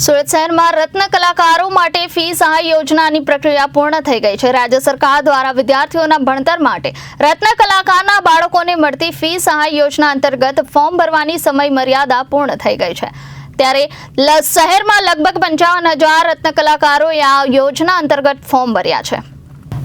સુરત શહેરમાં રત્ન કલાકારો માટે ફી સહાય યોજનાની પ્રક્રિયા પૂર્ણ થઈ ગઈ છે। રાજ્ય સરકાર દ્વારા વિદ્યાર્થીઓના ભણતર માટે રત્ન કલાકારના બાળકોને મળતી ફી સહાય યોજના અંતર્ગત ફોર્મ ભરવાની સમય મર્યાદા પૂર્ણ થઈ ગઈ છે। ત્યારે શહેરમાં લગભગ 55,000 રત્ન કલાકારોએ આ યોજના અંતર્ગત ફોર્મ ભર્યા છે।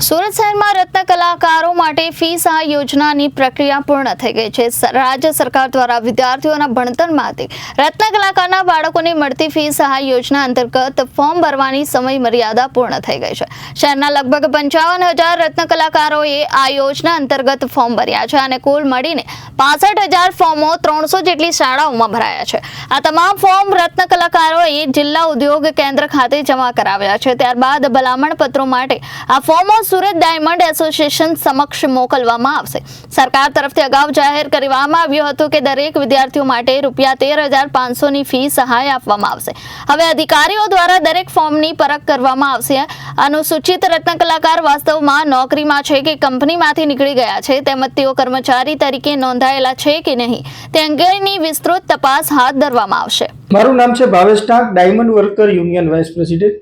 સુરત શહેરમાં રત્ન કલાકારો માટે ફી સહાય યોજનાની પ્રક્રિયા પૂર્ણ થઈ ગઈ છે। રાજ્ય સરકાર દ્વારા વિદ્યાર્થીઓના ભણતર માટે રત્ન કલાકારના બાળકોને મળતી ફી સહાય યોજના અંતર્ગત ફોર્મ ભરવાની સમય મર્યાદા પૂર્ણ થઈ ગઈ છે। શહેરના લગભગ 55,000 રત્ન કલાકારોએ આ યોજના અંતર્ગત ફોર્મ ભર્યા છે અને કુલ મળીને 65,000 ફોર્મો 300 જેટલી શાળાઓમાં ભરાયા છે। આ તમામ ફોર્મ રત્ન કલાકારોએ જિલ્લા ઉદ્યોગ કેન્દ્ર ખાતે જમા કરાવ્યા છે। ત્યારબાદ ભલામણ પત્રો માટે આ ફોર્મો સુરત ડાયમંડ એસોસિએશન સમક્ષ મોકલવામાં આવશે। સરકાર તરફથી અગાઉ જાહેર કરવામાં આવ્યું હતું કે દરેક વિદ્યાર્થીઓ માટે ₹13,500 ની ફી સહાય આપવામાં આવશે। હવે અધિકારીઓ દ્વારા દરેક ફોર્મની પરખ કરવામાં આવશે। અનુસૂચિત રત્ન કલાકાર વાસ્તવમાં નોકરીમાં છે કે કંપનીમાંથી નીકળી ગયા છે તેમજ તેઓ કર્મચારી તરીકે નોંધાયેલા છે કે નહીં તે અંગેની વિસ્તૃત તપાસ હાથ ધરવામાં આવશે। મારું નામ છે Bhavesh Tank, diamond worker union vice president.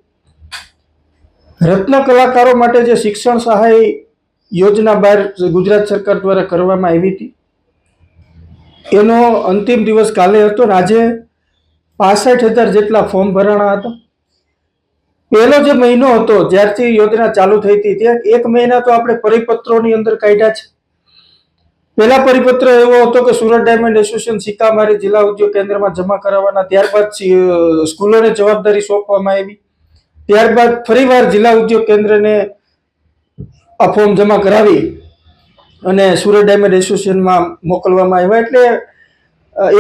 રત્ન કલાકારો માટે જે શિક્ષણ સહાય યોજના બહાર ગુજરાત સરકાર દ્વારા કરવામાં આવી હતી એનો અંતિમ દિવસ કાલે હતો ને આજે 65,000 જેટલા ફોર્મ ભરાણા હતા। પહેલો જે મહિનો હતો જ્યારથી યોજના ચાલુ થઈ હતી ત્યાં 1 મહિના તો આપણે પરિપત્રોની અંદર કાઢ્યા છે। પહેલા પરિપત્ર એવો હતો કે સુરત ડાયમંડ એસોસિએશન સિક્કામારી જિલ્લા ઉદ્યોગ કેન્દ્રમાં જમા કરાવવાના, ત્યારબાદ સ્કૂલોને જવાબદારી સોંપવામાં આવી, ત્યારબાદ ફરીવાર જિલ્લા ઉદ્યોગ કેન્દ્રને આ ફોર્મ જમા કરાવી અને સુરત ડાયમંડ એસોસિએશનમાં મોકલવામાં આવ્યા। એટલે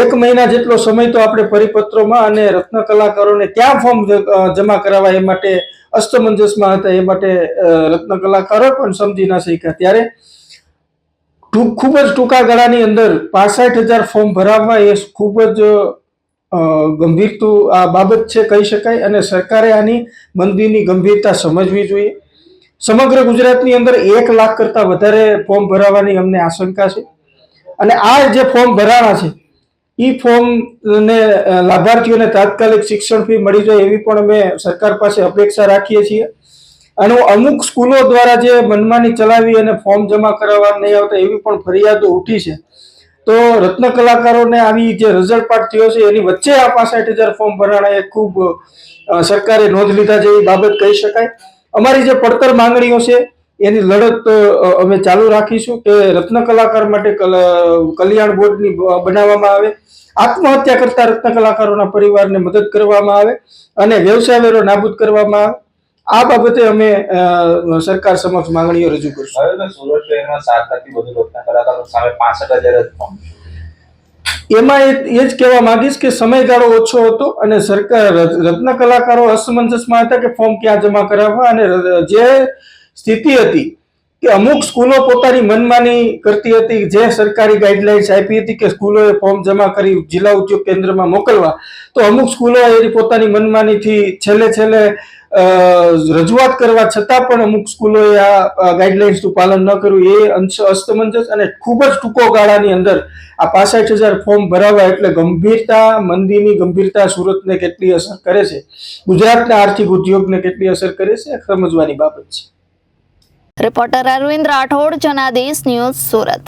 1 મહિના જેટલો સમય તો આપણે પરિપત્રોમાં અને રત્ન કલાકારોને ક્યાં ફોર્મ જમા કરાવવા એ માટે અસ્તમંજસમાં હતા। એ માટે રત્ન કલાકારો પણ સમજી ના શક્યા। ત્યારે ખૂબ જ ટૂંકા ગાળાની અંદર 65,000 ફોર્મ ભરાવવા એ ખૂબ જ ગંભીર આ બાબત છે કહી શકાય અને સરકારે આની મંદીની ગંભીરતા સમજવી જોઈએ। સમગ્ર ગુજરાતની અંદર 1 લાખ કરતાં વધારે ફોર્મ ભરાવાની અમને આશંકા છે અને આ જે ફોર્મ ભરાણા છે એ ફોર્મને લાભાર્થીઓને તાત્કાલિક શિક્ષણ ફી મળી જાય એવી પણ અમે સરકાર પાસે અપેક્ષા રાખીએ છીએ। અને અમુક સ્કૂલો દ્વારા જે મનમાની ચલાવી અને ફોર્મ જમા કરાવવા નહીં આવતા એવી પણ ફરિયાદો ઉઠી છે। તો રત્ન કલાકારોને આવી જે રઝળપાટ થયો છે એની વચ્ચે આ 65,000 ફોર્મ ભરાણા એ ખૂબ સરકારે નોંધ લીધા જેવી બાબત કહી શકાય। અમારી જે પડતર માંગણીઓ છે એની લડત અમે ચાલુ રાખીશું કે રત્ન કલાકાર માટે કલ્યાણ બોર્ડની બનાવવામાં આવે, આત્મહત્યા કરતા રત્ન કલાકારોના પરિવારને મદદ કરવામાં આવે અને વ્યવસાય વેરો નાબૂદ કરવામાં આવે। આ બાબતે અમે સરકાર સમક્ષ માંગણીઓ રજૂ કરશું। સુરત શહેરમાં 7,000થી વધુ રત્ન કલાકારો સામે 65,000 ફોર્મ, એમાં એ જ કહેવા માંગીશ કે સમયગાળો ઓછો હતો અને સરકાર રત્ન કલાકારો અસમંજસમાં હતા કે ફોર્મ ક્યાં જમા કરાવવા અને જે સ્થિતિ હતી કે અમુક સ્કૂલો પોતાની મનમાની કરતી હતી, જે સરકારી ગાઈડલાઇન્સ આપી હતી કે સ્કૂલોએ ફોર્મ જમા કરી જિલ્લા ઉદ્યોગ કેન્દ્રમાં મોકલવા, તો અમુક સ્કૂલો એની પોતાની મનમાનીથી છેલ્લે રજૂઆત કરવા છતાં પણ અમુક સ્કૂલોએ આ ગાઈડલાઇન્સનું પાલન ન કર્યું એ અસ્તમંજસ અને ખૂબ જ ટૂંકો ગાળાની અંદર આ 65,000 ફોર્મ ભરાવા એટલે ગંભીરતા, મંદીની ગંભીરતા સુરતને કેટલી અસર કરે છે, ગુજરાતના આર્થિક ઉદ્યોગને કેટલી અસર કરે છે સમજવાની બાબત છે। Reporter Arvind Rathod, Janadesh news, Surat.